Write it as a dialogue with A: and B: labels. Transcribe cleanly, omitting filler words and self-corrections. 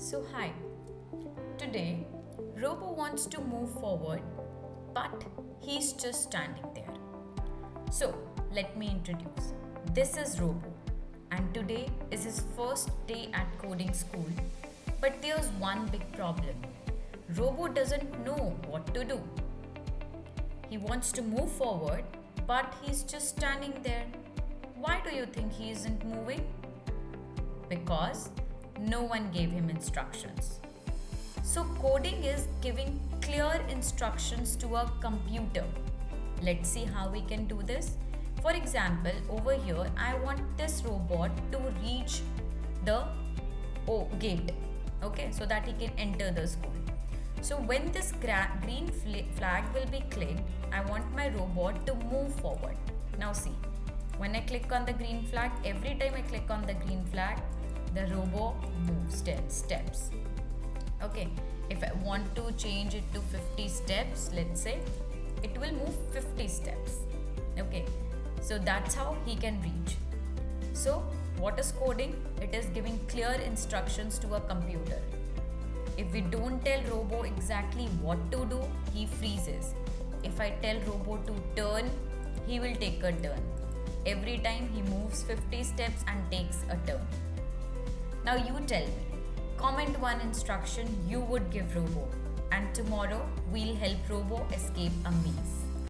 A: So, hi. Today, Robo wants to move forward, but he's just standing there. So, let me introduce. This is Robo, and today is his first day at coding school. But there's one big problem. Robo doesn't know what to do. He wants to move forward, but he's just standing there. Why do you think he isn't moving? Because no one gave him instructions. So, coding is giving clear instructions to a computer. Let's see how we can do this. For example, over here, I want this robot to reach the gate, okay, so that he can enter the school. So, when this green flag will be clicked, I want my robot to move forward. Now, see, when I click on the green flag, every time I click on the green flag, the Robo moves 10 steps. Okay, if I want to change it to 50 steps, let's say, it will move 50 steps. Okay, so that's how he can reach. So, what is coding? It is giving clear instructions to a computer. If we don't tell Robo exactly what to do, he freezes. If I tell Robo to turn, he will take a turn. Every time he moves 50 steps and takes a turn. Now you tell me, comment one instruction you would give Robo, and tomorrow we'll help Robo escape a maze.